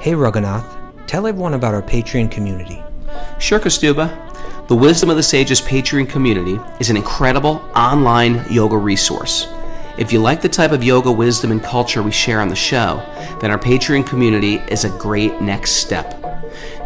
Hey Raghunath, tell everyone about our Patreon community. Sure, Kaustubha. The Wisdom of the Sages Patreon community is an incredible online yoga resource. If you like the type of yoga wisdom and culture we share on the show, then our Patreon community is a great next step.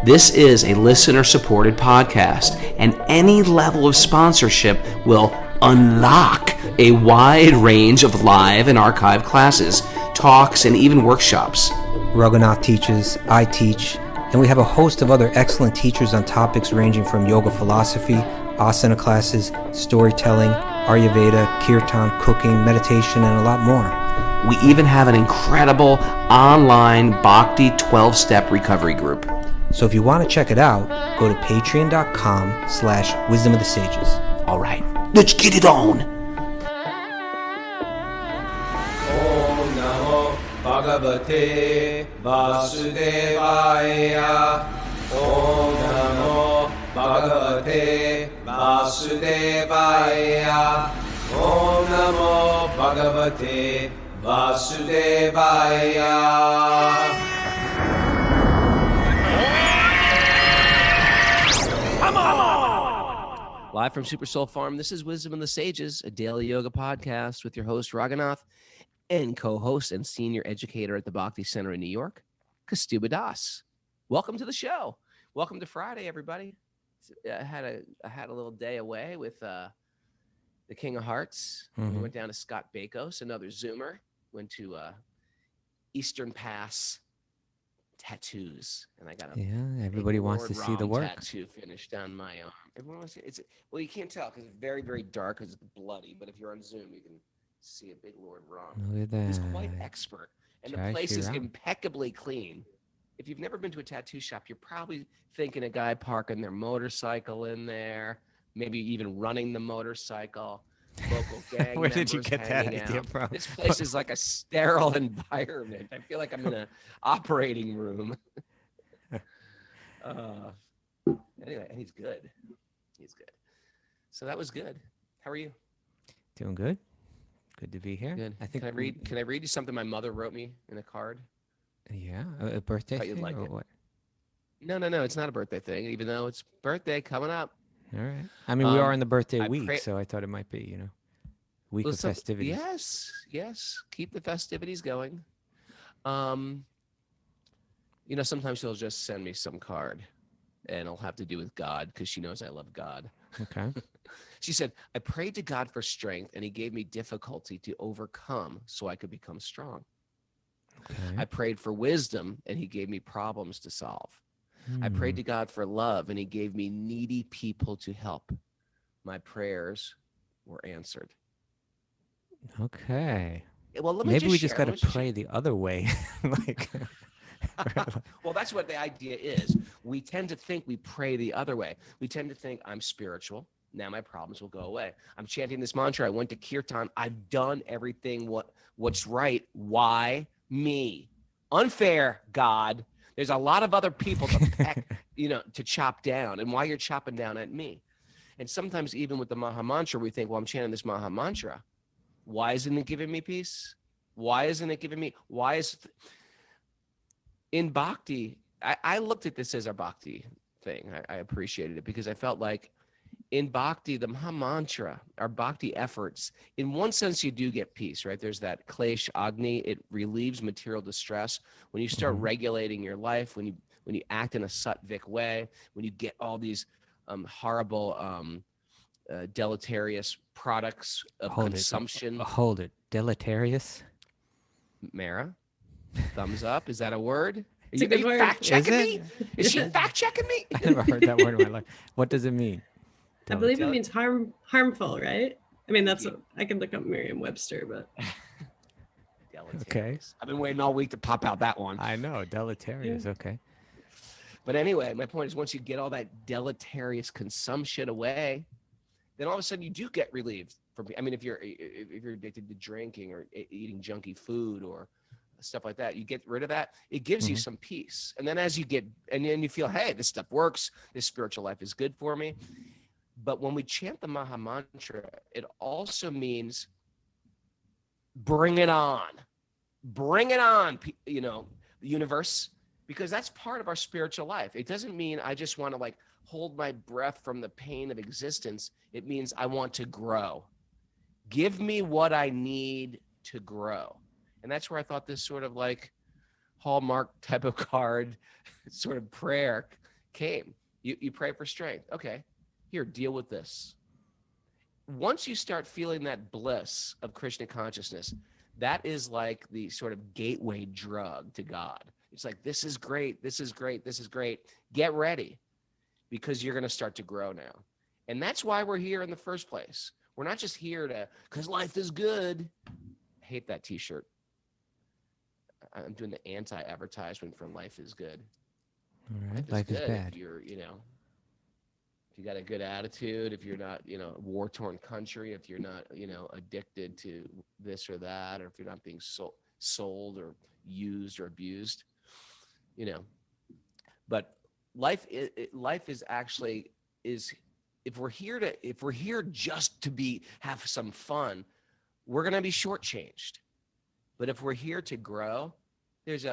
This is a listener-supported podcast, and any level of sponsorship will unlock a wide range of live and archived classes, talks, and even workshops. Raghunath teaches, I teach, and we have a host of other excellent teachers on topics ranging from yoga philosophy, asana classes, storytelling, Ayurveda, kirtan, cooking, meditation, and a lot more. We even have an incredible online Bhakti 12-step recovery group. So if you want to check it out, go to patreon.com/wisdom of the sages. All right, let's get it on. Om Namo Bhagavate Vasudevaya. Om Namo Bhagavate Vasudevaya. Om Namo Bhagavate Vasudevaya. Live from Super Soul Farm, this is Wisdom of the Sages, a daily yoga podcast with your host, Raghunath, and co-host and senior educator at the Bhakti Center in New York, Kaustubha Das. Welcome to the show. Welcome to Friday, everybody. I had a little day away with the King of Hearts. We went down to Scott Bakos, another Zoomer. Went to Eastern Pass Tattoos, and I got everybody wants to see the work. Tattoo finished on my arm. Everyone wants to see it. Well, you can't tell because it's very, very dark because it's bloody. But if you're on Zoom, you can see a big Lord Ram. Look at that. He's quite expert, and the place is impeccably clean. If you've never been to a tattoo shop, you're probably thinking a guy parking their motorcycle in there, maybe even running the motorcycle. Local gang Where did you get that idea out. from? This place is like a sterile environment. I feel like I'm in an operating room. Anyway, and he's good. He's good. So that was good. How are you? Doing good. Good to be here. Good. I think. Can I read you something my mother wrote me in a card? Yeah, a birthday Thought you'd thing like or it. what? No. It's not a birthday thing, even though it's birthday coming up. All right. I mean, we are in the birthday week, so I thought it might be, week of festivities. Yes. Keep the festivities going. Sometimes she'll just send me some card, and it'll have to do with God because she knows I love God. Okay. She said, I prayed to God for strength, and he gave me difficulty to overcome so I could become strong. Okay. I prayed for wisdom, and he gave me problems to solve. I prayed to God for love, and he gave me needy people to help. My prayers were answered. Okay. Well, Maybe we just got to pray the other way. Well, that's what the idea is. We tend to think we pray the other way. We tend to think I'm spiritual. Now my problems will go away. I'm chanting this mantra. I went to kirtan. I've done everything what's right. Why me? Unfair, God. There's a lot of other people to peck, to chop down. And why you're chopping down at me? And sometimes even with the Maha Mantra, we think, well, I'm chanting this Maha Mantra. Why isn't it giving me peace? Why isn't it giving me? In Bhakti, I looked at this as a Bhakti thing. I appreciated it because I felt like in Bhakti, the Maha Mantra, our Bhakti efforts, in one sense, you do get peace, right? There's that Klesh Agni. It relieves material distress. When you start regulating your life, when you act in a sattvic way, when you get all these horrible, deleterious products of consumption. Hold it. Deleterious? Mara, thumbs up. Is that a word? It's a good word. Fact-checking me? Is she fact-checking me? I never heard that word in my life. What does it mean? I believe it means harmful, right? I mean, that's I can look up Merriam-Webster, but okay. I've been waiting all week to pop out that one. I know, deleterious. Yeah. Okay. But anyway, my point is, once you get all that deleterious consumption away, then all of a sudden you do get relieved from. I mean, if you're addicted to drinking or eating junky food or stuff like that, you get rid of that. It gives you some peace, and then as you get, and then you feel, hey, this stuff works. This spiritual life is good for me. But when we chant the Maha Mantra, it also means bring it on, the universe, because that's part of our spiritual life. It doesn't mean I just want to like hold my breath from the pain of existence. It means I want to grow. Give me what I need to grow. And that's where I thought this sort of like Hallmark type of card sort of prayer came. You pray for strength. Okay, here, deal with this. Once you start feeling that bliss of Krishna consciousness, that is like the sort of gateway drug to God. It's like, this is great, this is great, this is great. Get ready, because you're going to start to grow now. And that's why we're here in the first place. We're not just here to, because life is good. I hate that t-shirt. I'm doing the anti-advertisement for life is good. All right. Life is bad. If you're, if you got a good attitude, if you're not, a war-torn country, if you're not, addicted to this or that, or if you're not being sold or used or abused, But life is actually if we're here just to have some fun, we're gonna be shortchanged. But if we're here to grow, there's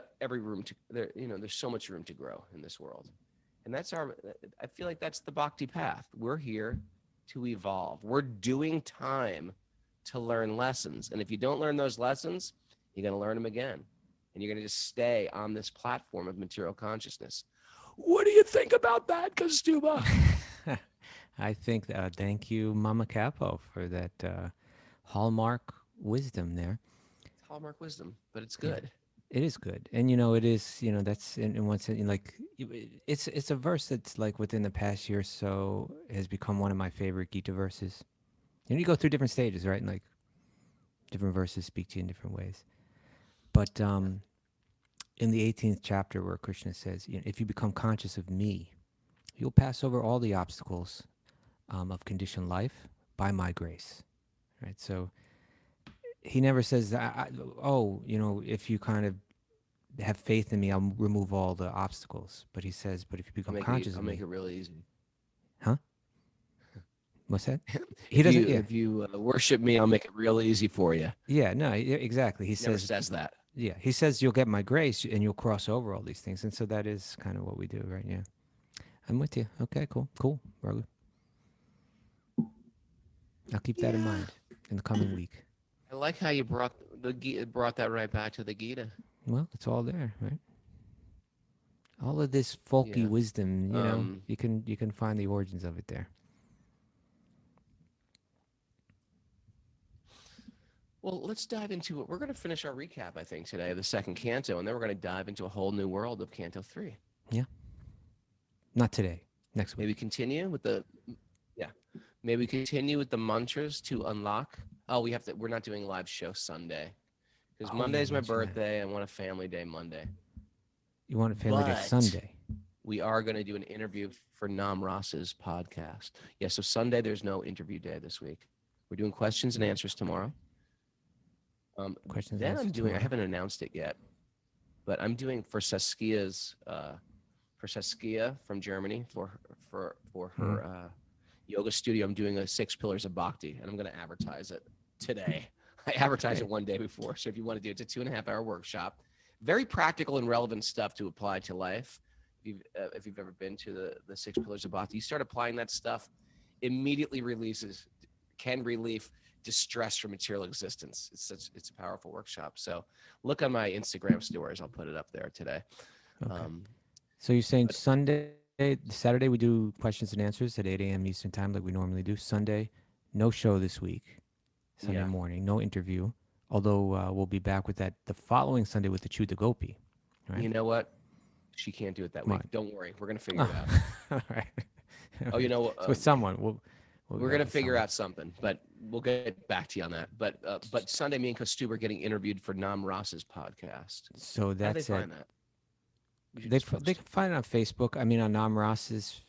so much room to grow in this world. And I feel like that's the Bhakti path. We're here to evolve. We're doing time to learn lessons. And if you don't learn those lessons, you're going to learn them again. And you're going to just stay on this platform of material consciousness. What do you think about that, Kaustubha? I think, thank you, Mama Capo, for that hallmark wisdom there. It's hallmark wisdom, but it's good. Yeah. It is good. And, it is, that's in one sense, like, it's a verse that's like within the past year or so has become one of my favorite Gita verses. You go through different stages, right? And like different verses speak to you in different ways. But in the 18th chapter where Krishna says, if you become conscious of me, you'll pass over all the obstacles of conditioned life by my grace, right? So he never says that, if you kind of have faith in me, I'll remove all the obstacles. But he says, but if you become conscious of me. I'll make it really easy. Huh? What's that? If you worship me, I'll make it real easy for you. Yeah, no, exactly. He never says that. Yeah, he says you'll get my grace and you'll cross over all these things. And so that is kind of what we do, right? Yeah. I'm with you. Okay, cool, Raghu. I'll keep that in mind in the coming week. I like how you brought that right back to the Gita. Well, it's all there, right? All of this folky wisdom, you can find the origins of it there. Well, let's dive into it. We're going to finish our recap, I think, today of the second canto, and then we're going to dive into a whole new world of Canto 3. Yeah. Not today. Next week. Maybe continue with the mantras to unlock. Oh, we're not doing a live show Sunday because Monday's my birthday. I want a family day Monday. You want a family day Sunday? We are going to do an interview for Nam Rasa's podcast. Yeah, so Sunday there's no interview day this week. We're doing questions and answers tomorrow. Questions. Then I haven't announced it yet, but I'm doing for Saskia from Germany for her yoga studio. I'm doing a 6 Pillars of Bhakti, and I'm going to advertise it today. I advertised it one day before, so if you want to do it, it's a 2.5-hour workshop. Very practical and relevant stuff to apply to life. If you've ever been to the 6 Pillars of Bhakti, you start applying that stuff, immediately can relieve distress from material existence. It's a powerful workshop. So look on my Instagram stories. I'll put it up there today. Okay. So you're saying Saturday we do questions and answers at 8 a.m. Eastern time like we normally do. Sunday, no show this week. Sunday morning, no interview. Although we'll be back with that the following Sunday with the Chuda Gopi. Right? You know what? She can't do it that week. Don't worry. We're going to figure it out. All right. Oh, you know, with someone. We're going to figure out something, but we'll get back to you on that. But Sunday, me and Kaustubha are getting interviewed for Nam Rasa's podcast. So that's How do they find that? They can find it on Facebook. I mean, on Nam Rasa's,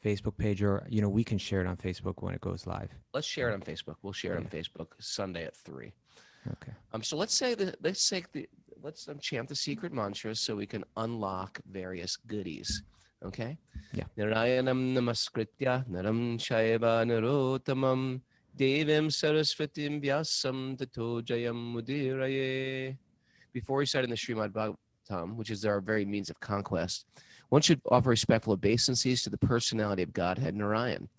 Facebook page, or we can share it on Facebook when it goes live. Let's share it on Facebook. We'll share it on Facebook Sunday at 3. Okay. So let's chant the secret mantras so we can unlock various goodies. Okay. Yeah. Narayanam namaskritya naram shaiva narotamam devim sarasvatim vyasam tato jayam mudiraye. Before we start in the Bhakti-yogi, which is our very means of conquest, one should offer respectful obeisances to the personality of Godhead Narayan,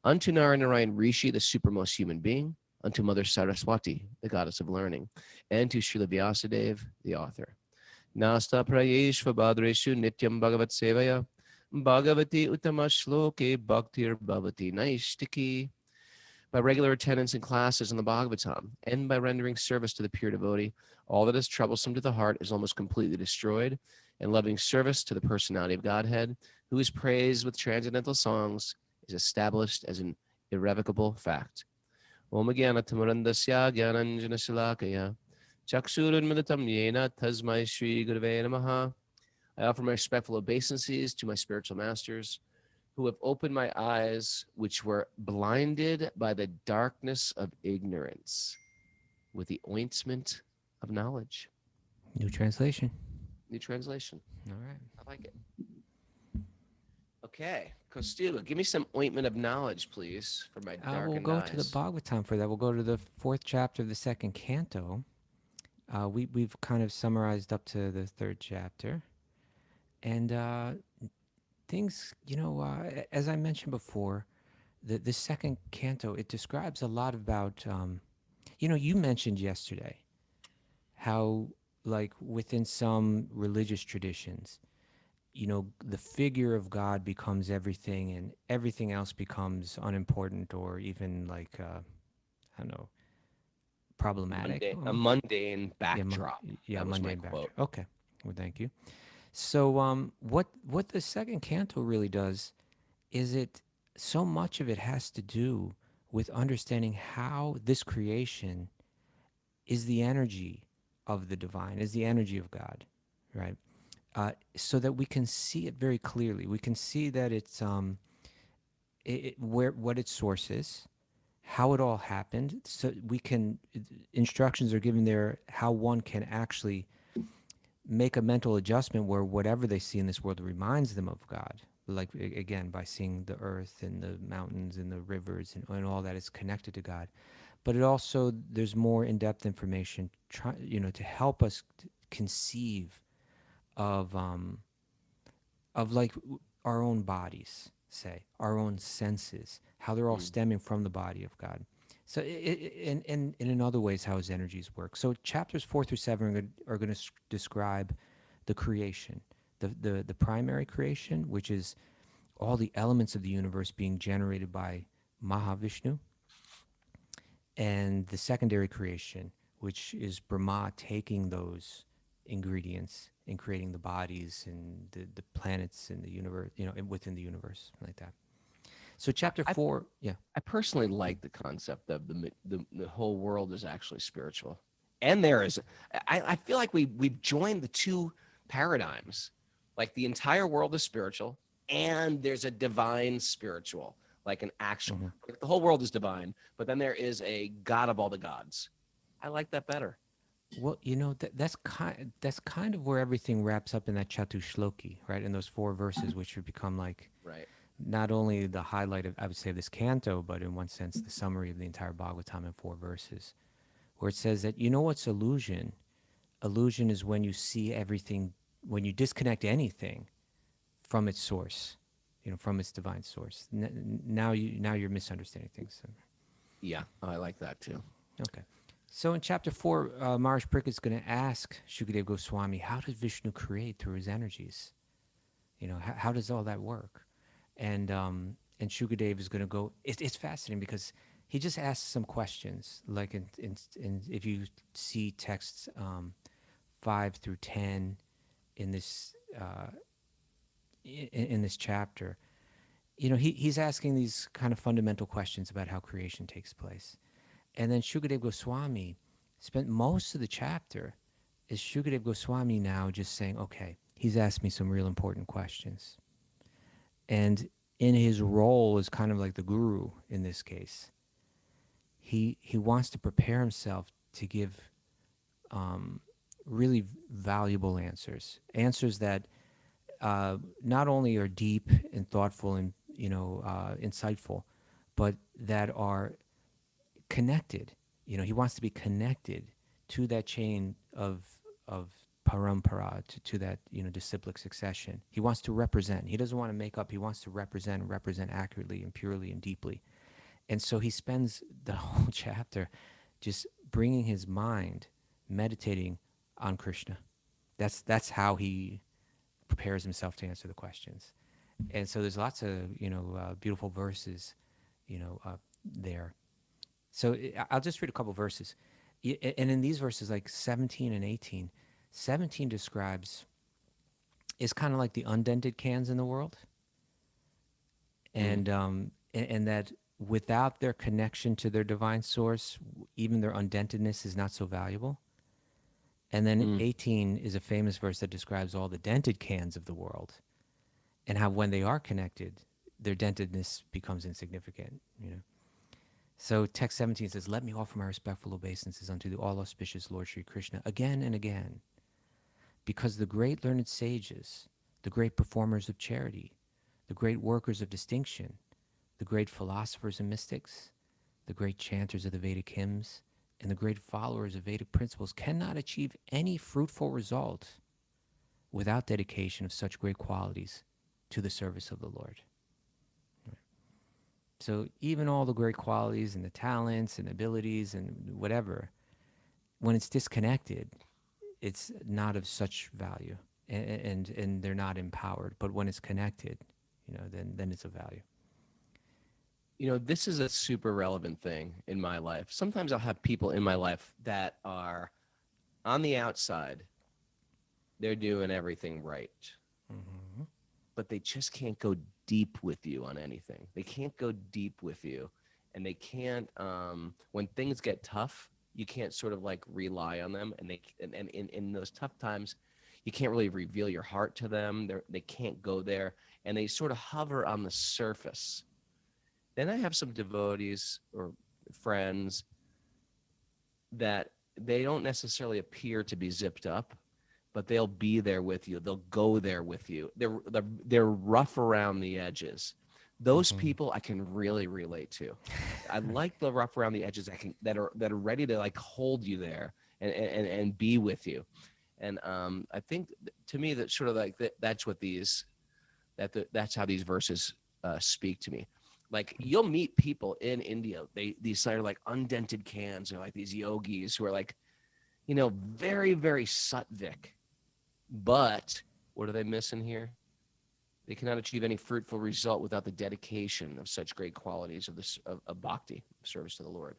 unto Narayan Rishi, the supermost human being, unto Mother Saraswati, the goddess of learning, and to Srila Vyasadeva, the author. Nasta prayeshva badreshu nityam bhagavat sevaya, bhagavati uttama shloke bhaktir bhavati naishtiki. By regular attendance in classes in the Bhagavatam, and by rendering service to the pure devotee, all that is troublesome to the heart is almost completely destroyed, and loving service to the personality of Godhead, who is praised with transcendental songs, is established as an irrevocable fact. Om Jnana Tamurandasya Jnananjana Shalakaya Chakshurunmilitam Yena Tasmai Shri Gurave Namaha. I offer my respectful obeisances to my spiritual masters, who have opened my eyes, which were blinded by the darkness of ignorance, with the ointment of knowledge. New translation. New translation. All right. I like it. Okay, Kaustubha, give me some ointment of knowledge, please, for my darkened We'll go eyes. to the Bhagavatam for that. We'll go to the 4th chapter of the 2nd canto. We've kind of summarized up to the 3rd chapter. And things, as I mentioned before, the 2nd canto, it describes a lot about, you mentioned yesterday how, like, within some religious traditions, the figure of God becomes everything and everything else becomes unimportant or even like, I don't know, problematic. A mundane backdrop. Yeah, That was my mundane quote. backdrop. Okay, well, thank you. So what the 2nd canto really does is so much of it has to do with understanding how this creation is the energy of the divine, is the energy of God, right? So that we can see it very clearly. We can see that it's what its source is, how it all happened. So instructions are given there how one can actually make a mental adjustment where whatever they see in this world reminds them of God. Like, again, by seeing the earth and the mountains and the rivers and all that is connected to God. But it also, there's more in-depth information, to help us conceive of like our own bodies, say, our own senses, how they're all stemming from the body of God. So, and in other ways, how his energies work. So, chapters 4 through 7 are going to describe the creation, the primary creation, which is all the elements of the universe being generated by Mahavishnu, and the secondary creation, which is Brahma taking those ingredients and creating the bodies and the planets in the universe, within the universe, like that. So chapter 4, yeah. I personally like the concept of the whole world is actually spiritual. And there is, I feel like we've joined the two paradigms. Like the entire world is spiritual and there's a divine spiritual, like an actual, like the whole world is divine, but then there is a God of all the gods. I like that better. Well, that's kind of where everything wraps up in that Chatushloki, right? In those 4 verses, which would become like not only the highlight of, I would say, this canto, but in one sense, the summary of the entire Bhagavatam in 4 verses, where it says that, what's illusion? Illusion is when you see everything, when you disconnect anything from its source, from its divine source. Now you're misunderstanding things. Yeah, I like that too. Okay. So in chapter 4, Maharaj Pariksit is going to ask Shukadeva Goswami, how does Vishnu create through his energies? How does all that work? And Shukadeva is going to go. It's fascinating because he just asks some questions. Like in if you see texts 5 through 10 in this in this chapter, he's asking these kind of fundamental questions about how creation takes place. And then Shukadeva Goswami spent most of the chapter is Shukadeva Goswami now just saying, okay, he's asked me some real important questions. And in his role as kind of like the guru in this case, he wants to prepare himself to give really valuable answers that not only are deep and thoughtful and insightful, but that are connected. He wants to be connected to that chain of parampara, to that, disciplic succession. He wants to represent. He doesn't want to make up. He wants to represent accurately and purely and deeply. And so he spends the whole chapter just bringing his mind, meditating on Krishna. That's how he prepares himself to answer the questions. And so there's lots of beautiful verses, there. So I'll just read a couple verses. And in these verses, like 17 and 18, 17 describes, is kind of like the undented cans in the world. And that without their connection to their divine source, even their undentedness is not so valuable. And then 18 is a famous verse that describes all the dented cans of the world, and how when they are connected, their dentedness becomes insignificant. So text 17 says, "Let me offer my respectful obeisances unto the all-auspicious Lord Sri Krishna again and again, because the great learned sages, the great performers of charity, the great workers of distinction, the great philosophers and mystics, the great chanters of the Vedic hymns, and the great followers of Vedic principles cannot achieve any fruitful result without dedication of such great qualities to the service of the Lord." So even all the great qualities and the talents and abilities and whatever, when it's disconnected, it's not of such value, and they're not empowered. But when it's connected, then it's of value. This is a super relevant thing in my life. Sometimes I'll have people in my life that are on the outside, they're doing everything right, but they just can't go deep with you on anything. They can't go deep with you, and they can't, when things get tough, you can't sort of like rely on them. And in those tough times, you can't really reveal your heart to them. They can't go there, and they sort of hover on the surface. Then I have some devotees or friends that they don't necessarily appear to be zipped up, but they'll be there with you. They'll go there with you. They're rough around the edges. Those people I can really relate to. I like the rough around the edges that are ready to like hold you there and be with you. And I think to me that sort of like that's what that's how these verses speak to me. Like you'll meet people in India, these are like undented cans, or like these yogis who are like, very, very sattvic. But what are they missing here? They cannot achieve any fruitful result without the dedication of such great qualities of bhakti, service to the Lord.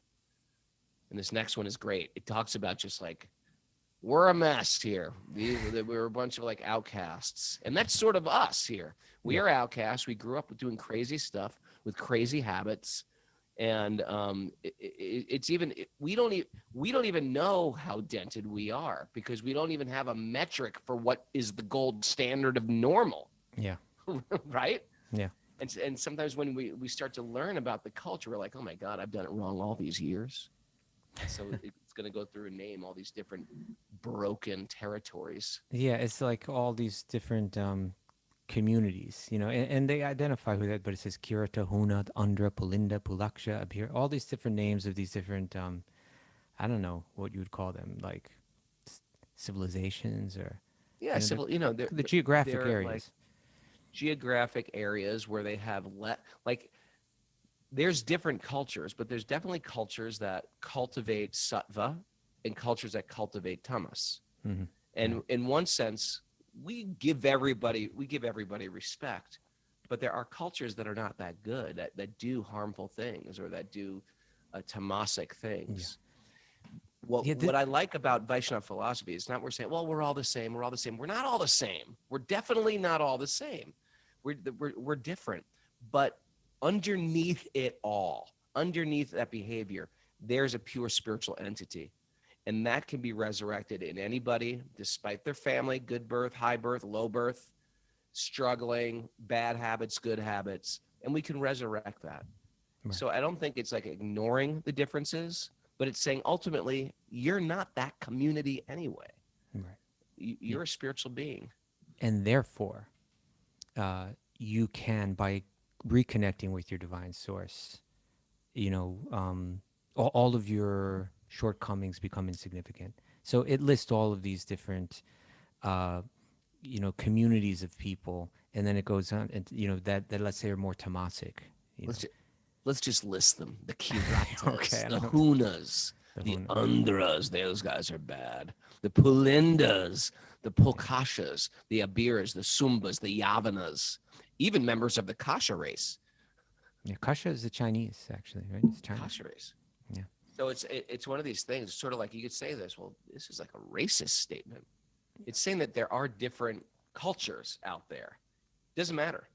And this next one is great. It talks about just like, we're a mess here. We're a bunch of like outcasts. And that's sort of us here. We are outcasts. We grew up doing crazy stuff with crazy habits. And it's even, we don't even know how dented we are, because we don't even have a metric for what is the gold standard of normal. Yeah. Right? Yeah. And sometimes when we start to learn about the culture, we're like, oh my God, I've done it wrong all these years. So it's going to go through and name all these different broken territories. Yeah, it's like all these different communities, and they identify who that, but it says Kirata, Hunat, Andhra, Pulinda, Pulaksha, Abhir, all these different names of these different, I don't know what you would call them, like civilizations or... Yeah, the geographic areas. Like geographic areas where they have there's different cultures, but there's definitely cultures that cultivate sattva and cultures that cultivate tamas. Mm-hmm. And in one sense, we give everybody respect, but there are cultures that are not that good, that do harmful things, or that do tamasic things. Yeah. What I like about Vaishnava philosophy is not we're saying, well, we're all the same. We're all the same. We're not all the same. We're definitely not all the same. We're different, but underneath it all, underneath that behavior, there's a pure spiritual entity. And that can be resurrected in anybody, despite their family, good birth, high birth, low birth, struggling, bad habits, good habits, and we can resurrect that. Right. So I don't think it's like ignoring the differences, but it's saying ultimately, you're not that community anyway. Right. You're a spiritual being. And therefore, you can, by reconnecting with your divine source, all of your shortcomings become insignificant. So it lists all of these different uh, communities of people, and then it goes on, and that let's say are more tamasic. Let's just list them: the Kiratas, Okay, I the don't know. Hunas, The the Huna. Andhras. Those guys are bad. The Pulindas, the Pulkashas, the Abiras, the Sumbas, the Yavanas, even members of the Kasha race. Yeah, Kasha is the Chinese, actually, right? It's Chinese. Kasha race. Yeah. So it's one of these things. Sort of like you could say this. Well, this is like a racist statement. It's saying that there are different cultures out there. Doesn't matter,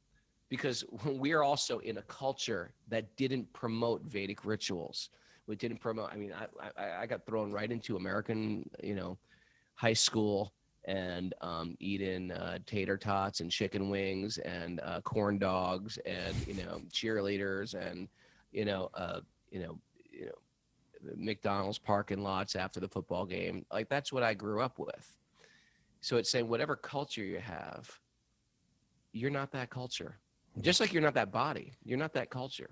because we are also in a culture that didn't promote Vedic rituals. We didn't promote. I mean, I got thrown right into American, high school, and eating tater tots and chicken wings and corn dogs and cheerleaders and you know uh, you know you know McDonald's parking lots after the football game. Like, that's what I grew up with. So it's saying whatever culture you have, you're not that culture. Just like you're not that body, you're not that culture.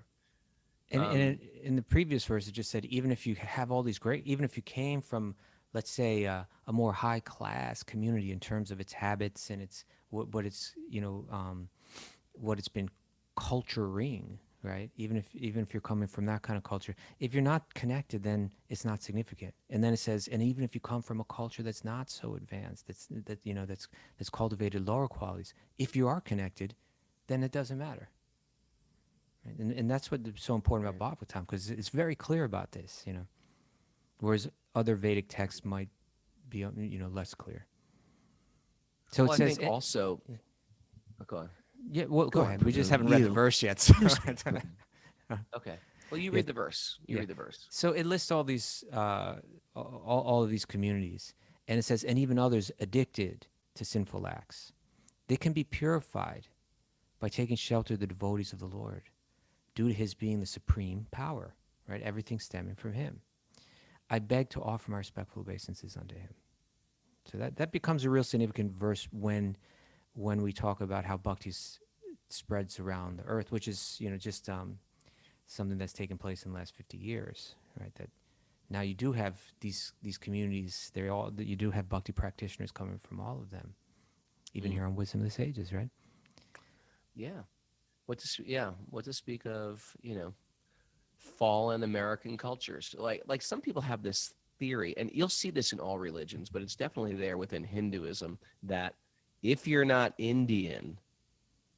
And in the previous verse, it just said, even if you have all these even if you came from, let's say, a more high class community in terms of its habits and its what it's what it's been culturing, right? Even if you're coming from that kind of culture, if you're not connected, then it's not significant. And then it says, and even if you come from a culture that's not so advanced, that's cultivated lower qualities, if you are connected, then it doesn't matter. Right? And that's what's so important about Bhagavatam, because it's very clear about this, whereas other Vedic texts might be, less clear. So Well, it I says think also. Oh, go on. Yeah, well, go ahead. We just haven't You. read the verse yet. So Okay. Well, you read the verse. You read the verse. So it lists all these, all of these communities, and it says, and even others addicted to sinful acts, they can be purified by taking shelter of the devotees of the Lord, due to His being the supreme power. Right, everything stemming from Him. I beg to offer my respectful obeisances unto Him. So that becomes a real significant verse when we talk about how bhakti spreads around the earth, which is just something that's taken place in the last 50 years, right? That now you do have these communities. You do have bhakti practitioners coming from all of them, even here on Wisdom of the Sages, right? Yeah. What to speak of? Fallen American cultures. Like some people have this theory, and you'll see this in all religions, but it's definitely there within Hinduism, that if you're not Indian,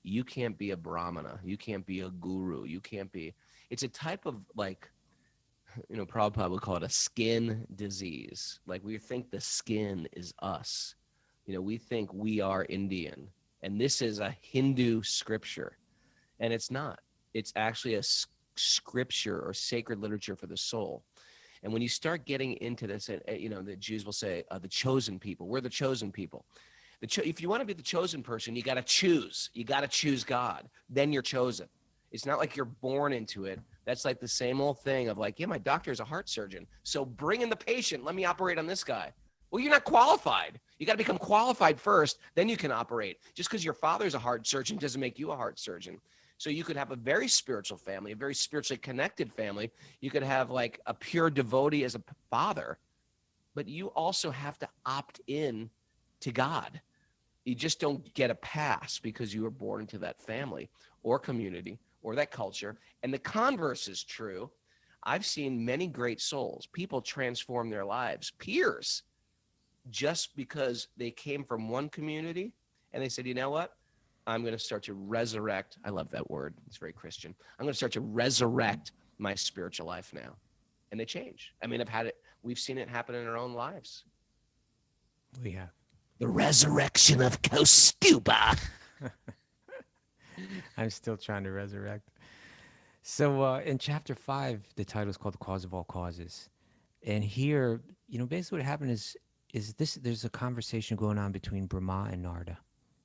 you can't be a Brahmana, you can't be a guru, you can't be. It's a type of, like, Prabhupada would call it a skin disease. Like, we think the skin is us. We think we are Indian, and this is a Hindu scripture, and it's not. It's actually a scripture or sacred literature for the soul. And when you start getting into this, the Jews will say, the chosen people. We're the chosen people. If you want to be the chosen person, you got to choose. You got to choose God. Then you're chosen. It's not like you're born into it. That's like the same old thing of like, yeah, my doctor is a heart surgeon, so bring in the patient. Let me operate on this guy. Well, you're not qualified. You got to become qualified first. Then you can operate. Just because your father's a heart surgeon doesn't make you a heart surgeon. So you could have a very spiritual family, a very spiritually connected family. You could have like a pure devotee as a father, but you also have to opt in to God. You just don't get a pass because you were born into that family or community or that culture. And the converse is true. I've seen many great souls, people transform their lives, peers, just because they came from one community and they said, you know what? I'm going to start to resurrect. I love that word. It's very Christian. I'm going to start to resurrect my spiritual life now. And they change. I mean, we've seen it happen in our own lives. We have. The resurrection of Kaustubha. I'm still trying to resurrect. So in chapter 5, the title is called The Cause of All Causes. And here, basically what happened is this: there's a conversation going on between Brahma and Narada.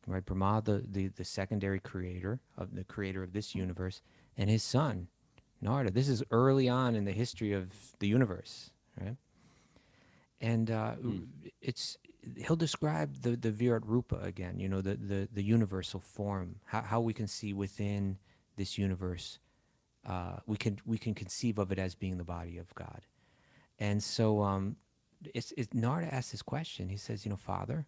Right, Brahma, the secondary creator of this universe, and his son, Narada. This is early on in the history of the universe, right? And he'll describe the Virat Rupa again. The universal form, how we can see within this universe. We can conceive of it as being the body of God. And so Narada asks this question. He says, Father,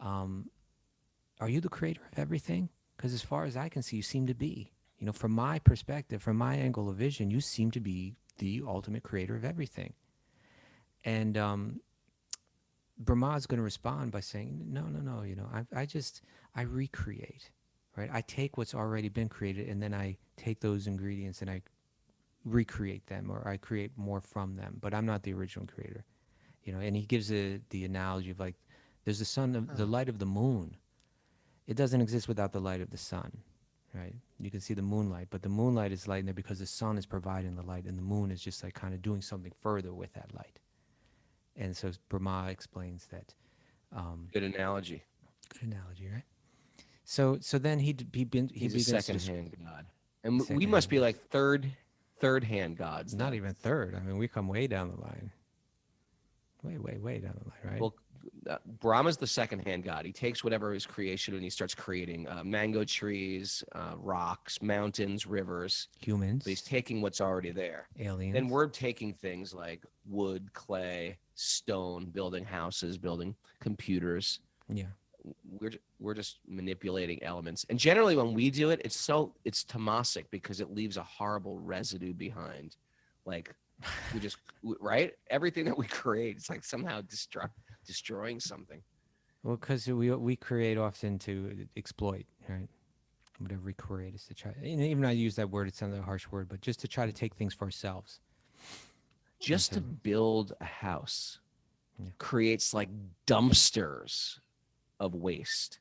are you the creator of everything? Because as far as I can see, you seem to be. You know, from my perspective, from my angle of vision, you seem to be the ultimate creator of everything. And Brahma is going to respond by saying, no, no, no, you know, I recreate, right? I take what's already been created, and then I take those ingredients and I recreate them, or I create more from them, but I'm not the original creator, you know. And he gives the analogy of like, there's the sun, the light of the moon. It doesn't exist without the light of the sun, right? You can see the moonlight, but the moonlight is light in there because the sun is providing the light, and the moon is just like kind of doing something further with that light. And so Brahma explains that. Good analogy. Good analogy, right? So then he begins He's a to second-hand god, and we Second must be hand. like third-hand gods. not then. even third. I mean, we come way down the line. Way down the line, right? Well, Brahma's the second-hand god. He takes whatever is creation and he starts creating mango trees, rocks, mountains, rivers. Humans, But he's taking what's already there. aliens. Then we're taking things like wood, clay, stone, building houses, building computers. Yeah. We're just manipulating elements. And generally when we do it, it's tamasic because it leaves a horrible residue behind. Like right? Everything that we create, it's like somehow destroying something. Well, because we create often to exploit, right? Whatever we create is to try. And even I use that word; it sounds like a harsh word, but just to try to take things for ourselves. Just to build a house Yeah. creates like dumpsters of waste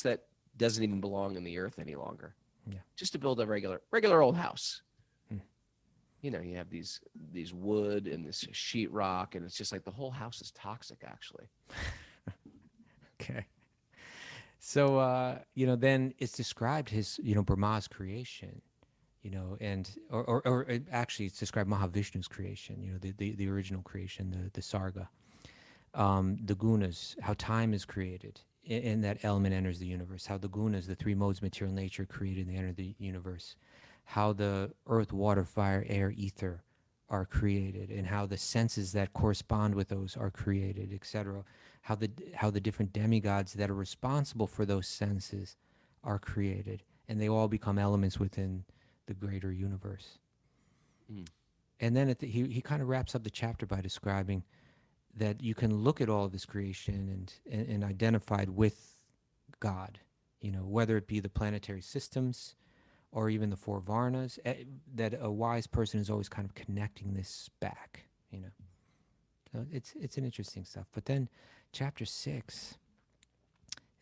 that doesn't even belong in the earth any longer. Yeah. Just to build a regular old house. Hmm. You know, you have these wood and this sheetrock, and it's just like the whole house is toxic, actually. Okay. So you know, then it's described his, you know, Brahma's creation, you know, and or actually it's described Mahavishnu's creation, you know, the original creation, the Sarga, the gunas, how time is created, and that element enters the universe, how the gunas, the three modes of material nature, created and enter the universe, how the earth, water, fire, air, ether are created, and how the senses that correspond with those are created, etc. How the different demigods that are responsible for those senses are created, and they all become elements within the greater universe. Mm. And then he kind of wraps up the chapter by describing that you can look at all of this creation and identify it with God, you know, whether it be the planetary systems or even the four varnas, that a wise person is always kind of connecting this back, you know. So it's an interesting stuff. But then chapter 6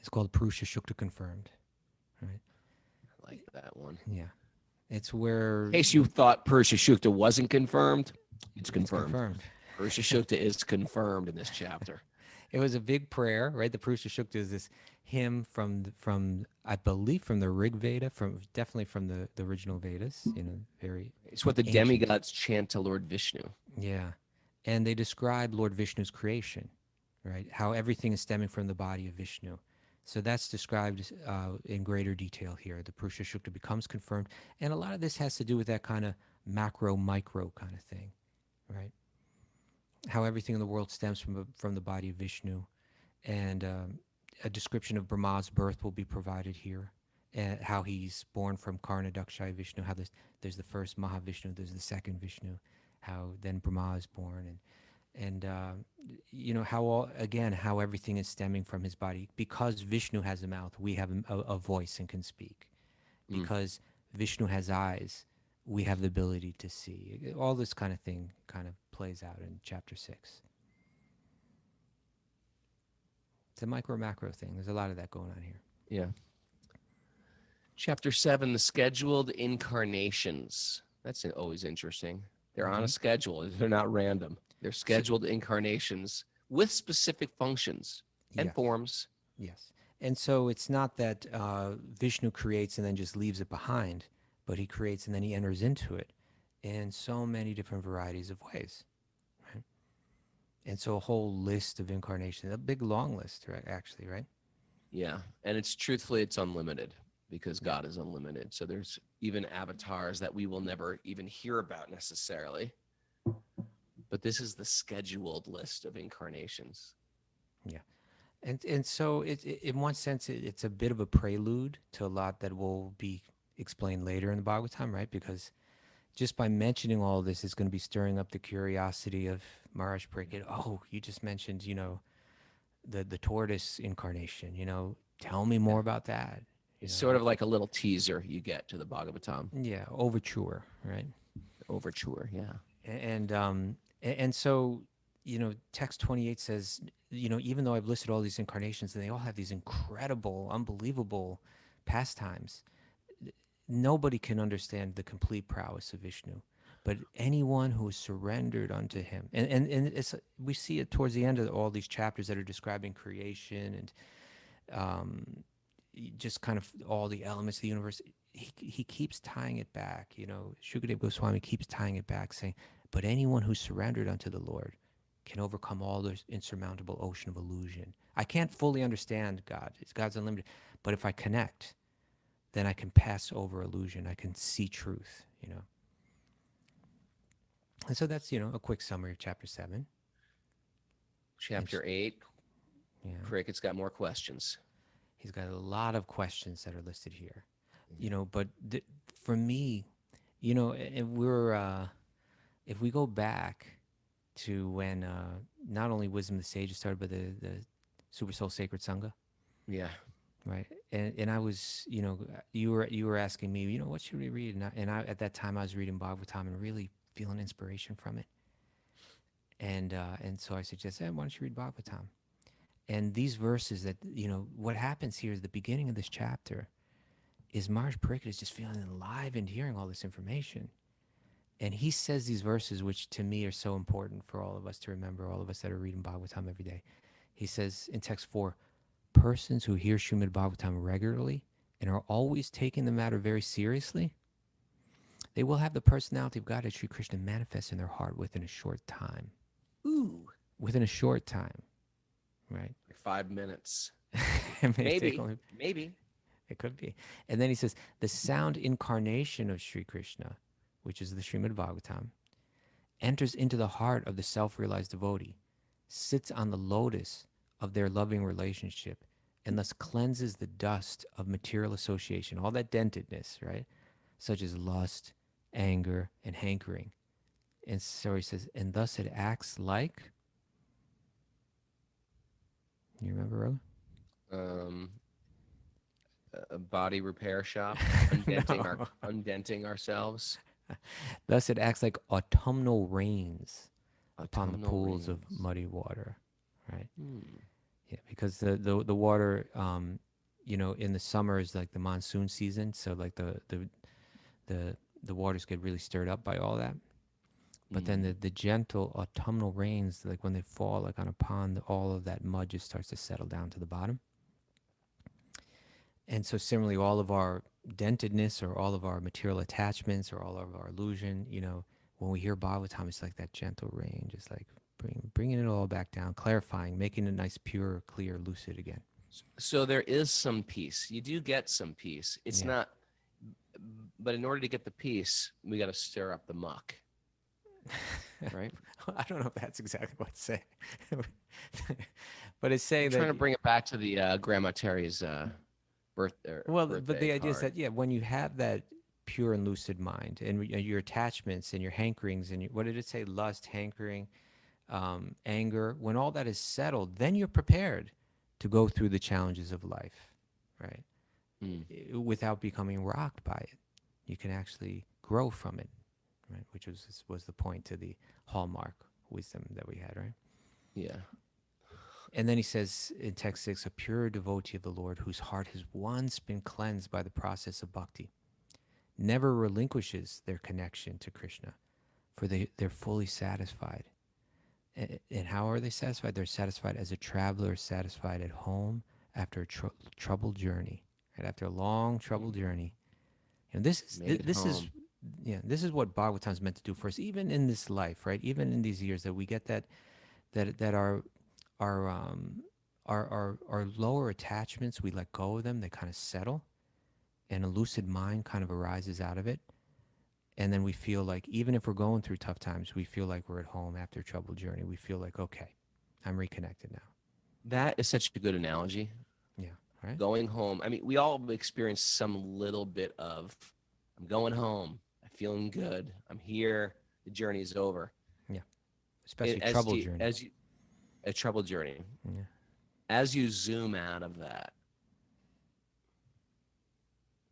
is called Purusha Shukta Confirmed, right? I like that one. Yeah. It's where... In case you thought Purusha Shukta wasn't confirmed, it's It's confirmed. Purusha Shukta is confirmed in this chapter. It was a big prayer, right? The Purusha Shukta is this hymn from I believe from the Rig Veda, definitely from the original Vedas, you know, very... It's what the ancient. demigods chant to Lord Vishnu. Yeah. And they describe Lord Vishnu's creation, right? How everything is stemming from the body of Vishnu. So that's described in greater detail here. The Purusha Shukta becomes confirmed. And a lot of this has to do with that kind of macro-micro kind of thing, right? How everything in the world stems from the body of Vishnu. And a description of Brahma's birth will be provided here. And how he's born from Karna Dakshaya Vishnu, how there's the first Mahavishnu, there's the second Vishnu, how then Brahma is born, and you know, how everything is stemming from his body. Because Vishnu has a mouth, we have a voice and can speak. Because Vishnu has eyes, we have the ability to see. All this kind of thing kind of plays out in chapter 6. It's a micro-macro thing. There's a lot of that going on here. Yeah. Chapter 7, the scheduled incarnations. That's always interesting. They're on a schedule. They're not random. They're scheduled incarnations with specific functions and Yes. forms. Yes. And so it's not that Vishnu creates and then just leaves it behind, but he creates and then he enters into it in so many different varieties of ways. Right? And so a whole list of incarnations, a big long list, right, actually, right? Yeah. And it's unlimited because God is unlimited. So there's even avatars that we will never even hear about necessarily. But this is the scheduled list of incarnations. Yeah. And so in one sense, it's a bit of a prelude to a lot that will be explained later in the Bhagavatam, right? Because just by mentioning all this is going to be stirring up the curiosity of Maharaj Pariksit. Oh, you just mentioned, the tortoise incarnation, tell me Yeah. more about that. It's sort of like a little teaser you get to the Bhagavatam Yeah, overture, right? overture. Yeah. And so, text 28 says, even though I've listed all these incarnations and they all have these incredible, unbelievable pastimes, nobody can understand the complete prowess of Vishnu. But anyone who is surrendered unto him, and we see it towards the end of all these chapters that are describing creation and just kind of all the elements of the universe. He keeps tying it back. Shukadev Goswami keeps tying it back, saying, "But anyone who surrendered unto the Lord can overcome all this insurmountable ocean of illusion." I can't fully understand God. God's unlimited, but if I connect, then I can pass over illusion. I can see truth. And so that's a quick summary of chapter 7. Chapter 8. Yeah, Cricket's got more questions. he's got a lot of questions that are listed here. But for me, and if we go back to when not only Wisdom of the Sages started, but the Super Soul Sacred Sangha, Yeah. right? And I was, you were asking me, what should we read? And I at that time I was reading Bhagavatam and really feeling inspiration from it. And so I suggested, hey, why don't you read Bhagavatam? And these verses that, what happens here is the beginning of this chapter is Maharaj Pariksit is just feeling alive and hearing all this information. And he says these verses, which to me are so important for all of us to remember, all of us that are reading Bhagavatam every day. He says in text 4, persons who hear Srimad Bhagavatam regularly and are always taking the matter very seriously, they will have the personality of God as Sri Krishna manifest in their heart within a short time. Ooh. Within a short time, right? Like 5 minutes. It may take Maybe. only- Maybe. It could be. And then he says, the sound incarnation of Sri Krishna, which is the Srimad Bhagavatam, enters into the heart of the self-realized devotee, sits on the lotus of their loving relationship, and thus cleanses the dust of material association, all that dentedness, right? Such as lust, anger, and hankering. And so he says, and thus it acts like, you remember, Raghu? A body repair shop, undenting ourselves. Thus it acts like autumnal rains upon the Autumnal pools of rains. muddy water, right? Hmm. Yeah, because the water, in the summer is like the monsoon season, so like the waters get really stirred up by all that. But then the gentle autumnal rains, like when they fall like on a pond, all of that mud just starts to settle down to the bottom. And so similarly, all of our dentedness or all of our material attachments or all of our illusion, when we hear Bhagavatam, it's like that gentle rain, just like bringing it all back down, clarifying, making it nice, pure, clear, lucid again. So there is some peace. You do get some peace. It's Yeah. not, but in order to get the peace, we got to stir up the muck. Right? I don't know if that's exactly what it's saying. But it's saying I'm that... trying to bring it back to the Grandma Terry's birthday. But the idea is that, when you have that pure and lucid mind and your attachments and your hankerings and what did it say? Lust, hankering, anger. When all that is settled, then you're prepared to go through the challenges of life, right? Without becoming rocked by it. You can actually grow from it, right? Which was the point to the hallmark wisdom that we had, right? Yeah. And then he says in text 6, a pure devotee of the Lord whose heart has once been cleansed by the process of bhakti never relinquishes their connection to Krishna, for they're fully satisfied. And how are they satisfied? They're satisfied as a traveler is satisfied at home after a troubled journey, right? After a long troubled journey. This is what Bhagavatam is meant to do for us, even in this life, right? Even in these years that we get that our lower attachments, we let go of them, they kind of settle, and a lucid mind kind of arises out of it. And then we feel like, even if we're going through tough times, we feel like we're at home after a troubled journey. We feel like, okay, I'm reconnected now. That is such a good analogy. Yeah. Right. Going home. I mean, we all experience some little bit of, I'm going home. I'm feeling good. I'm here. The journey is over. Yeah. Especially As trouble you, journey. as you, a troubled journey. Yeah. As you zoom out of that,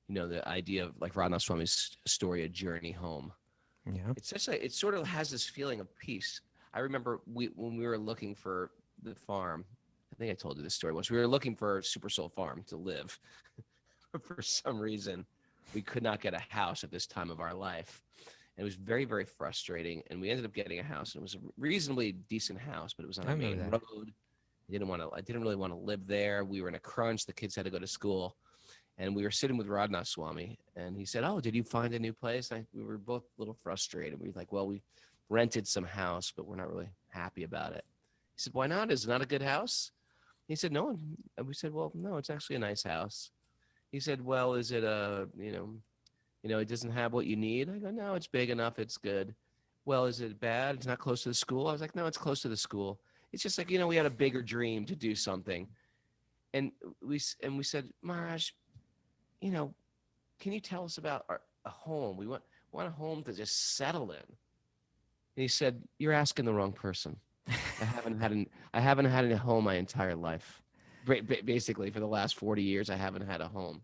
the idea of like Radha Swami's story, A Journey Home. Yeah. It's such a, it sort of has this feeling of peace. I remember when we were looking for the farm, I think I told you this story once. We were looking for Super Soul Farm to live. For some reason, we could not get a house at this time of our life. And it was very, very frustrating. And we ended up getting a house. And it was a reasonably decent house, but it was on I a main remember that. road. I didn't really want to live there. We were in a crunch. The kids had to go to school. And we were sitting with Raghunath Swami, and he said, "Oh, did you find a new place?" We were both a little frustrated. We were like, "Well, we rented some house, but we're not really happy about it." He said, "Why not? Is it not a good house?" He said, "No." And we said, "Well, no, it's actually a nice house." He said, "Well, is it it doesn't have what you need?" I go, "No, it's big enough. It's good." "Well, is it bad? It's not close to the school?" I was like, "No, it's close to the school. It's just like, we had a bigger dream to do something." And we said, "Maharaj, can you tell us about a home? We want a home to just settle in." And he said, "You're asking the wrong person. I haven't had a home my entire life. Basically, for the last 40 years, I haven't had a home."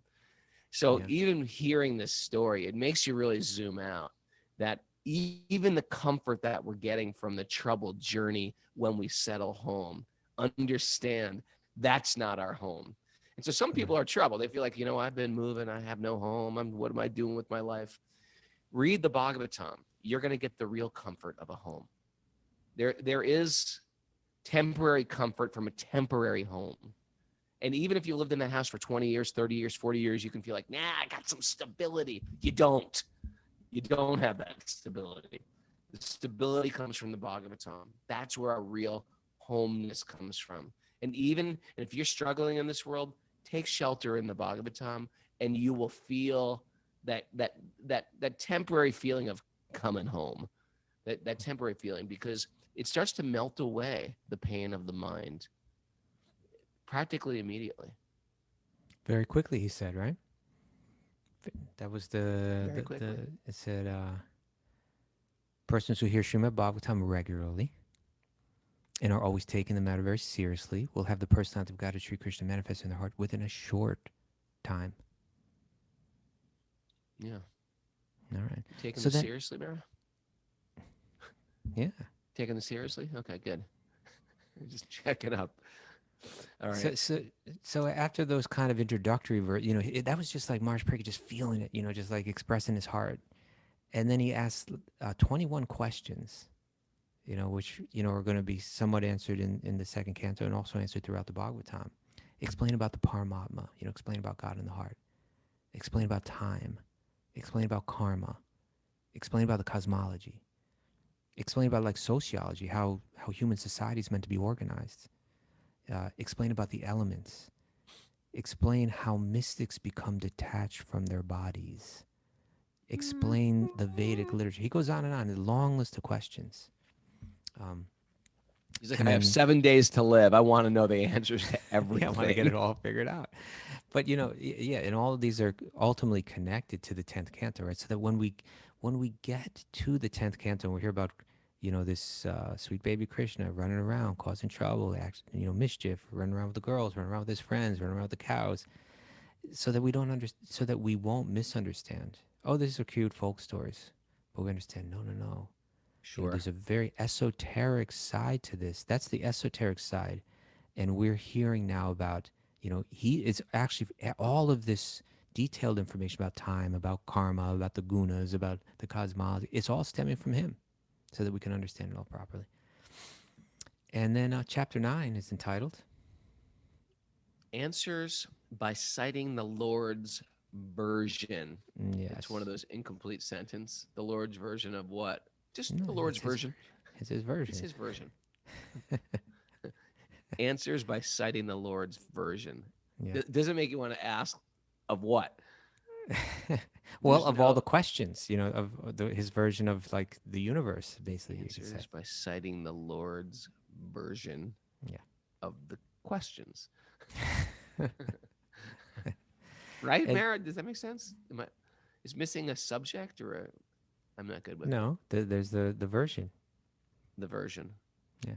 So Yeah. even hearing this story, it makes you really zoom out. That even the comfort that we're getting from the troubled journey when we settle home, understand that's not our home. And so some people are troubled. They feel like, I've been moving. I have no home. What am I doing with my life? Read the Bhagavatam. You're going to get the real comfort of a home. There is temporary comfort from a temporary home. And even if you lived in the house for 20 years, 30 years, 40 years, you can feel like, I got some stability. You don't. You don't have that stability. The stability comes from the Bhagavatam. That's where our real homeness comes from. And if you're struggling in this world, take shelter in the Bhagavatam, and you will feel that temporary feeling of coming home, that temporary feeling, because it starts to melt away the pain of the mind practically immediately. Very quickly, he said, right? That was Very quickly. It said, persons who hear Srimad-Bhagavatam regularly and are always taking the matter very seriously will have the personality of God, Sri Krishna, manifest in their heart within a short time. Yeah. All right. Taking So this then- seriously, Mara? Yeah. Taking this seriously? Okay, good. Just checking up. All right. So after those kind of introductory that was just like Maharaj Parikh just feeling it, just like expressing his heart. And then he asked 21 questions, which, are going to be somewhat answered in the second canto and also answered throughout the Bhagavatam. Explain about the Paramatma, explain about God in the heart. Explain about time. Explain about karma. Explain about the cosmology. Explain about like sociology, how human society is meant to be organized. Explain about the elements. Explain how mystics become detached from their bodies. Explain the Vedic literature. He goes on and on, a long list of questions. He's like, and I have then- 7 days to live. I want to know the answers to everything. Yeah, I want to get it all figured out. But and all of these are ultimately connected to the 10th canto, right? So that when we get to the 10th canto and we hear about this sweet baby Krishna running around causing trouble, mischief, running around with the girls, running around with his friends, running around with the cows, so that so that we won't misunderstand. Oh, these are cute folk stories, but we understand. No. Sure. There's a very esoteric side to this. That's the esoteric side. And we're hearing now about, he is actually all of this detailed information about time, about karma, about the gunas, about the cosmology. It's all stemming from him so that we can understand it all properly. And then chapter 9 is entitled Answers by citing the Lord's version. Yes. It's one of those incomplete sentence. The Lord's version of what? Just No, the Lord's it's his- version. It's his version. It's his version. Answers by citing the Lord's version. Yeah. Does it make you want to ask of what? Well, There's of all no- the questions, of his version of like the universe, basically. You could say. Answers by citing the Lord's version Yeah. of the questions. Right, And- Mara? Does that make sense? Is missing a subject or a? I'm not good with No, there's the version. the version. Yeah.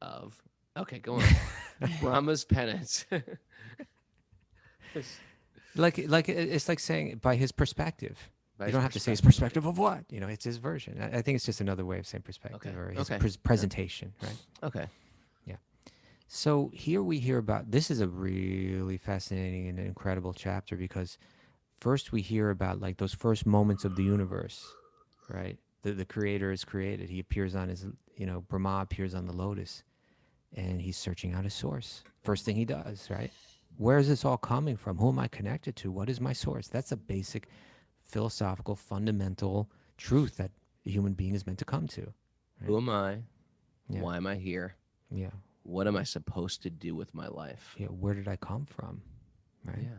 Of. Okay, go on. Brahma's penance. Like it's like saying by his perspective. By You his don't have to say his perspective. perspective of what, it's his version. I think it's just another way of saying perspective Okay, or his okay. presentation, right? Okay. So here we hear about, this is a really fascinating and incredible chapter because first we hear about like those first moments of the universe, right? The creator is created. He appears on his, Brahma appears on the lotus and he's searching out his source. First thing he does, right? Where is this all coming from? Who am I connected to? What is my source? That's a basic philosophical, fundamental truth that a human being is meant to come to. Right? Who am I? Yeah. Why am I here? Yeah. What am I supposed to do with my life? Yeah. Where did I come from? Right. Yeah.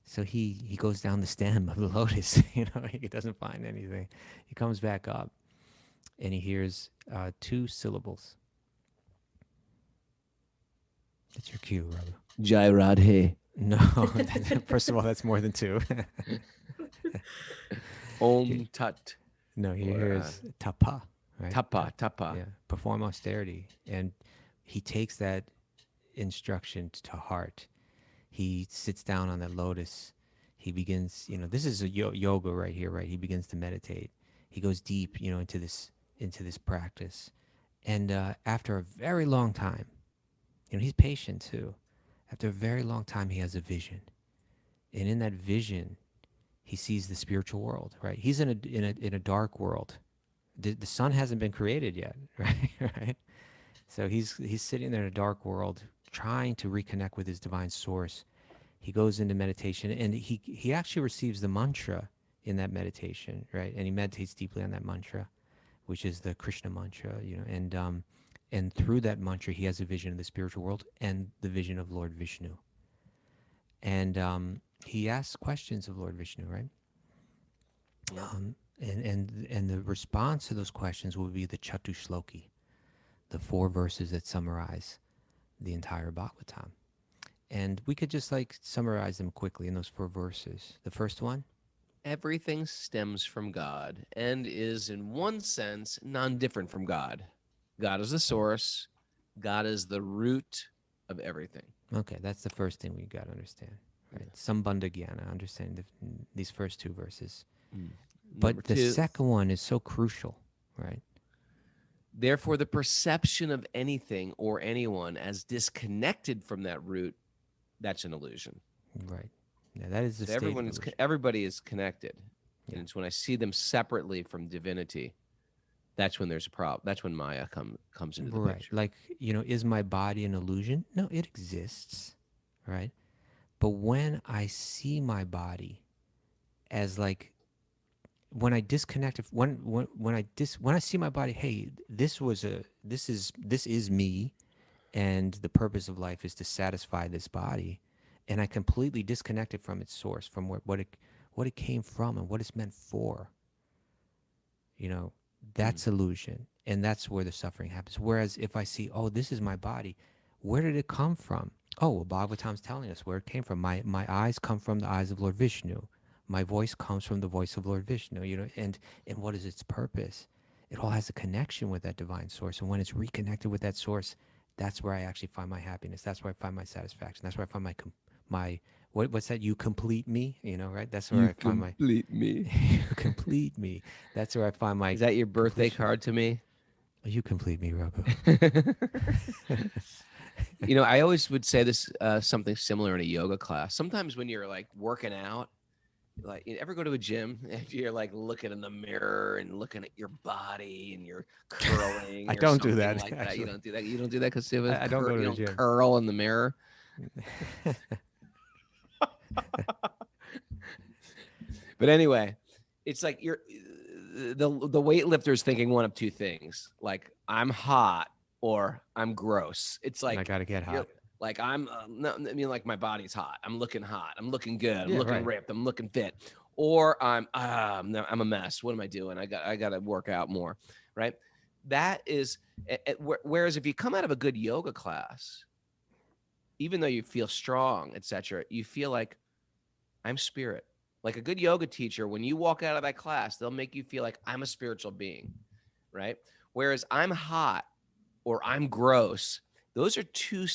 So he goes down the stem of the lotus. He doesn't find anything. He comes back up, and he hears 2 syllables. That's your cue, Raghu. Jai Radhe. No, first of all, that's more than 2. Om Tat. No, he Or, hears tapa. Right? Tapa. Yeah, perform austerity, and he takes that instruction to heart. He sits down on that lotus. He begins, this is a yoga right here, right? He begins to meditate. He goes deep, into this practice. And after a very long time, he's patient too. After a very long time, he has a vision. And in that vision, he sees the spiritual world, right? He's in a dark world. The sun hasn't been created yet, right? Right? So he's sitting there in a dark world, trying to reconnect with his divine source. He goes into meditation, and he actually receives the mantra in that meditation, right? And he meditates deeply on that mantra, which is the Krishna mantra, and through that mantra, he has a vision of the spiritual world and the vision of Lord Vishnu. And he asks questions of Lord Vishnu, right? And the response to those questions will be the Chatushloki, the 4 verses that summarize the entire Bhagavatam. And we could just summarize them quickly in those 4 verses. The first one, Everything stems from God and is, in one sense, non-different from God. God is the source. God is the root of everything. okay, that's the first thing we got to understand, right? Sambandha Jnana, understand these first 2 verses. But Number the 2, second one is so crucial, right? therefore, the perception of anything or anyone as disconnected from that root, that's an illusion. Right. Yeah, that is the So state of illusion. everybody is connected. Yeah. And it's when I see them separately from divinity, that's when there's a problem. That's when Maya comes into the Right. picture. Like, is my body an illusion? No, it exists, right? But when I see my body as when I disconnect, when I see my body, hey, this is me, and the purpose of life is to satisfy this body, and I completely disconnect it from its source, from what it came from and what it's meant for. That's illusion, and that's where the suffering happens. Whereas if I see, oh, this is my body, where did it come from? Oh, well, Bhagavatam's telling us where it came from. My eyes come from the eyes of Lord Vishnu. My voice comes from the voice of Lord Vishnu. And what is its purpose? It all has a connection with that divine source, and when it's reconnected with that source, that's where I actually find my happiness. That's where I find my satisfaction. That's where I find my what's that? You complete me, right? That's where I find my complete me. you complete me. That's where I find my. Is that your birthday completion. card to me? You complete me, Raghu. I always would say this something similar in a yoga class. Sometimes when you're working out, you ever go to a gym and you're looking in the mirror and looking at your body and you're curling. I or don't do something that, Like that. actually. You don't do that. You don't do that because I don't go to you the gym. curl in the mirror. But anyway, it's like you're the weightlifter's thinking one of 2 things: I'm hot or I'm gross. It's I gotta get hot. I'm no, I mean my body's hot. I'm looking hot. I'm looking good. I'm Yeah, looking right. ripped. I'm looking fit. Or I'm a mess. What am I doing? I got to work out more, right? That is whereas if you come out of a good yoga class, even though you feel strong, etc., you feel like I'm spirit. Like a good yoga teacher, when you walk out of that class, they'll make you feel like I'm a spiritual being, right? Whereas I'm hot or I'm gross, those are two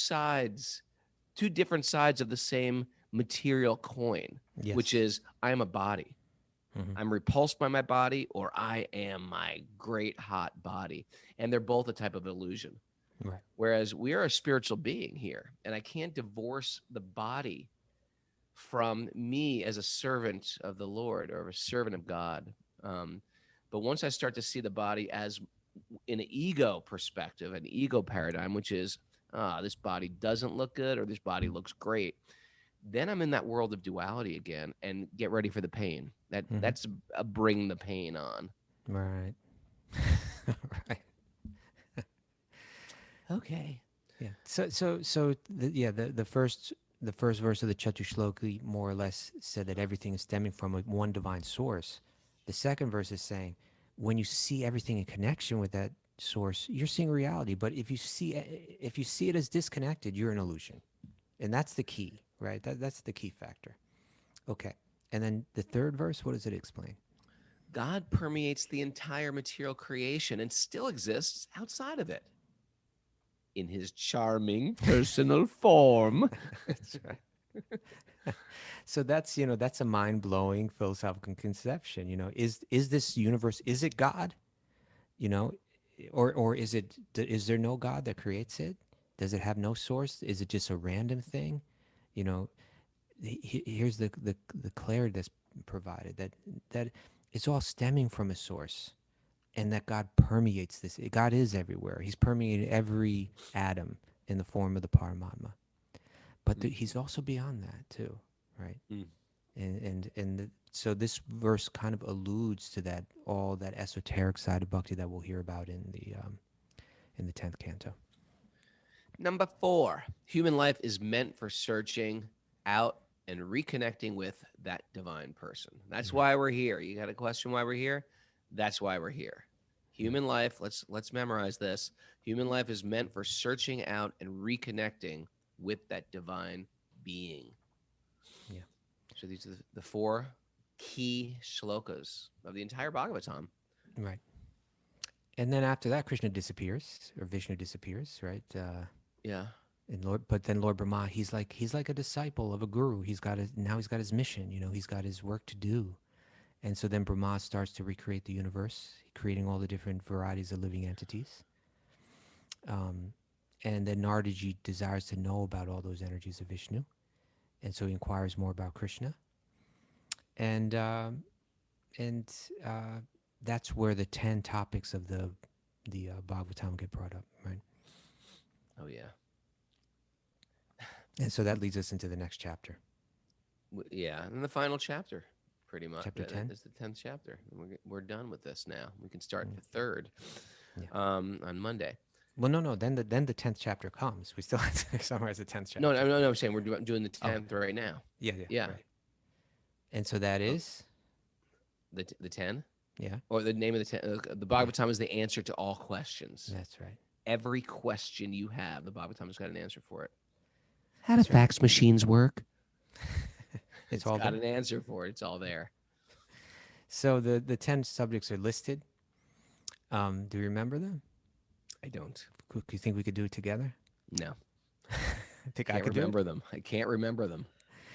different sides of the same material coin, Yes. which is I am a body. Mhm. I'm repulsed by my body, or I am my great hot body. And they're both a type of illusion. Right. Whereas we are a spiritual being here, and I can't divorce the body from me as a servant of the Lord or a servant of God. But once I start to see the body as in an ego perspective, an ego paradigm, which is this body doesn't look good or this body looks great, then I'm in that world of duality again, and get ready for the pain. That's a bring the pain on. Right. Right. Okay. Yeah. The first verse of the Chatushloki more or less said that everything is stemming from one divine source. The second verse is saying, when you see everything in connection with that source, you're seeing reality. But if you see it as disconnected, you're an illusion, and that's the key, right? That's the key factor. Okay. And then the third verse, what does it explain? God permeates the entire material creation and still exists outside of it in his charming personal form. That's right. So that's a mind-blowing philosophical conception. Is this universe, is it God? Or is there no God that creates it? Does it have no source? Is it just a random thing? You know, here's the clarity that's provided, that it's all stemming from a source, and that God permeates this. God is everywhere. He's permeated every atom in the form of the Paramatma. But he's also beyond that too, right? So this verse kind of alludes to that, all that esoteric side of bhakti that we'll hear about in the 10th canto. Number 4, human life is meant for searching out and reconnecting with that divine person. That's why we're here. You got a question why we're here? That's why we're here. Human life, let's memorize this. Human life is meant for searching out and reconnecting with that divine being. Yeah. So these are the 4 key shlokas of the entire Bhagavatam. Right. And then after that, Krishna disappears, or Vishnu disappears, right? Yeah. But then Lord Brahma, he's like a disciple of a guru. He's got his mission. He's got his work to do. And so then Brahma starts to recreate the universe, creating all the different varieties of living entities. And then Naradaji desires to know about all those energies of Vishnu. And so he inquires more about Krishna. And that's where the 10 topics of the Bhagavatam get brought up, right? Oh, yeah. And so that leads us into the next chapter. Yeah, and the final chapter, pretty much. Chapter 10? Is the 10th chapter. We're done with this now. We can start the 3rd on Monday. Well, no. Then the 10th chapter comes. We still have to summarize the 10th chapter. No. I'm saying we're doing the 10th right now. Yeah. Right. And so that is the 10. Yeah. Or the name of the 10. The Bhagavatam is the answer to all questions. That's right. Every question you have, the Bhagavatam's got an answer for it. How do fax machines work? It's all got an answer for it. It's all there. So the 10 subjects are listed. Do you remember them? I don't. Do you think we could do it together? No. I think I can't remember them. I can't remember them.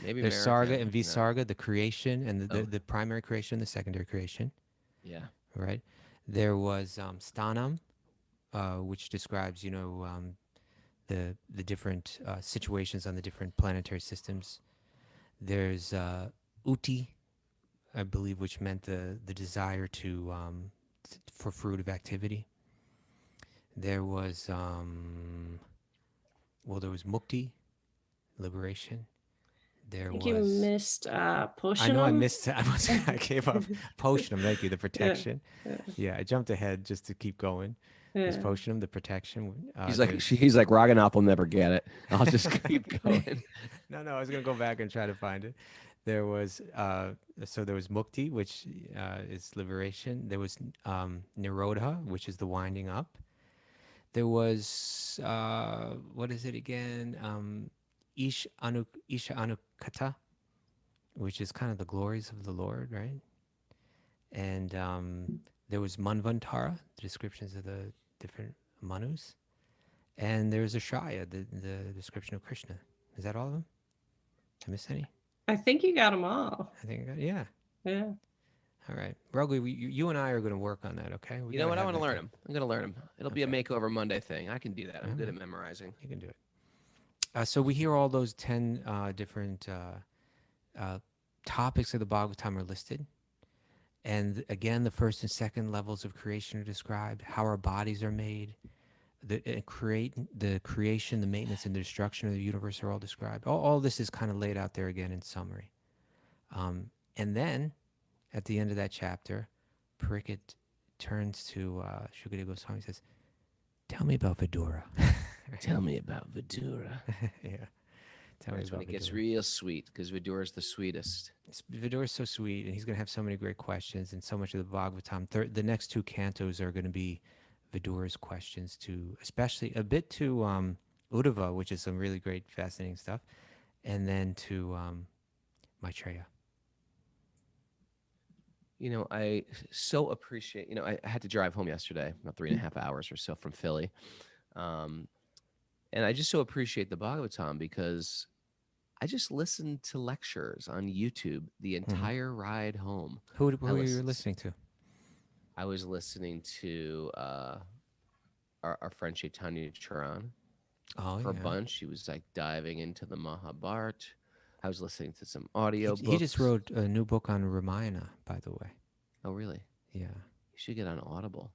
Maybe there's Sarga and Visarga, No. the creation and the primary creation, the secondary creation. Yeah. Right. There was Stanam, which describes the different situations on the different planetary systems. There's Uti, I believe, which meant the desire for fruitive activity. There was there was Mukti, liberation. I think you missed Poshanam. I know I missed. I gave up Poshanam. Thank you. The protection. Yeah, I jumped ahead just to keep going. There's Poshanam, the protection. He's like Raghunath will never get it. I'll just keep going. No, I was gonna go back and try to find it. There was there was Mukti, which is liberation. There was Nirodha, which is the winding up. There was what is it again? Isha Anukata, which is kind of the glories of the Lord, right? And there was Manvantara, the descriptions of the different Manus. And there's Ashaya, the description of Krishna. Is that all of them? Did I miss any? I think you got them all. I think I got, yeah. Yeah. All right. Raghu, you and I are going to work on that, okay? You know what? I want to learn them. I'm going to learn them. It'll be a Okay. Makeover Monday thing. I can do that. I'm good at memorizing. You can do it. So we hear all those 10 different topics of the Bhagavatam are listed. And again, the first and second levels of creation are described, how our bodies are made, the creation, the maintenance, and the destruction of the universe are all described. All this is kind of laid out there again in summary. And then, at the end of that chapter, Parikshit turns to Shukadeva Goswami and says, "Tell me about Vidura." Tell me about Vidura. Yeah. Tell me That's about when it gets Vidura. real sweet, because Vidura's the sweetest. Vidura is so sweet, and he's going to have so many great questions, and so much of the Bhagavatam. The next two cantos are going to be Vidura's questions to, especially a bit to Uddhava, which is some really great, fascinating stuff, and then to Maitreya. You know, I so appreciate, I had to drive home yesterday, about 3.5 hours or so from Philly. And I just so appreciate the Bhagavatam because I just listened to lectures on YouTube the entire ride home. Who were you listening to? I was listening to our friend Chaitanya Charan for a bunch. She was like diving into the Mahabharata. I was listening to some audio books. He just wrote a new book on Ramayana, by the way. Oh, really? Yeah. You should get on Audible.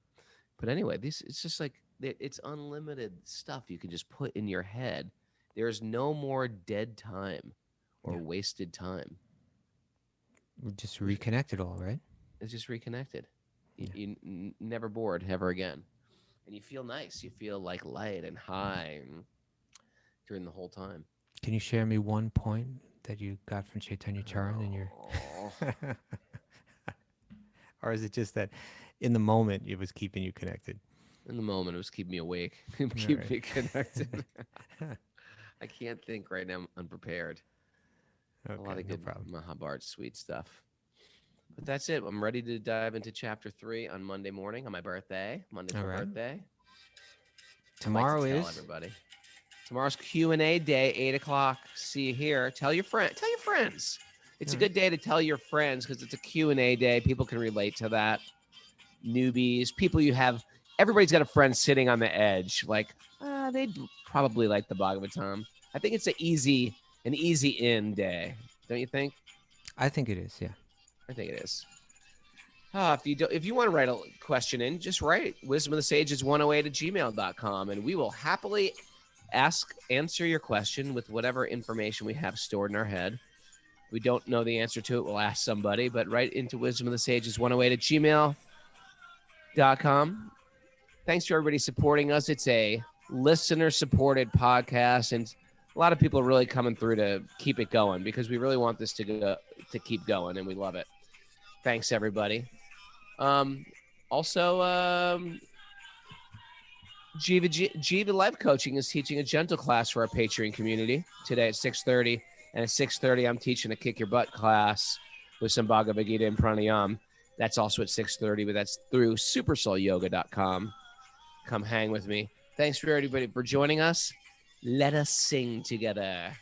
But anyway, it's just like, it's unlimited stuff you can just put in your head. There's no more dead time or wasted time. We're just reconnected all, right? It's just reconnected. Yeah. You never bored ever again. And you feel nice. You feel like light and high during the whole time. Can you share me one point that you got from Chaitanya Charan in your... Or is it just that in the moment it was keeping you connected? In the moment, it was keeping me awake, keep me connected. I can't think right now. I'm unprepared. Okay, A lot of good problem. Mahabharata sweet stuff. But that's it. I'm ready to dive into chapter 3 on Monday morning on my birthday. Monday's my birthday. Tomorrow I'd like to tell everybody. Tomorrow's Q&A day, 8 o'clock. See you here. Tell your friends. It's a good day to tell your friends because it's a Q&A day. People can relate to that. Newbies, people you have. Everybody's got a friend sitting on the edge. Like, they'd probably like the Bhagavatam. I think it's an easy in day. Don't you think? I think it is, yeah. I think it is. If you want to write a question in, just write wisdomofthesages108@gmail.com, and we will happily answer your question with whatever information we have stored in our head. We don't know the answer to it, we'll ask somebody, but write into wisdomofthesages108@gmail.com. Thanks to everybody supporting us. It's a listener-supported podcast, and a lot of people are really coming through to keep it going because we really want this to keep going, and we love it. Thanks, everybody. Also, Jiva Life Coaching is teaching a gentle class for our Patreon community today at 6:30. And at 6:30, I'm teaching a kick your butt class with some Bhagavad Gita and pranayam. That's also at 6:30, but that's through supersoulyoga.com. Come hang with me. Thanks for everybody for joining us. Let us sing together.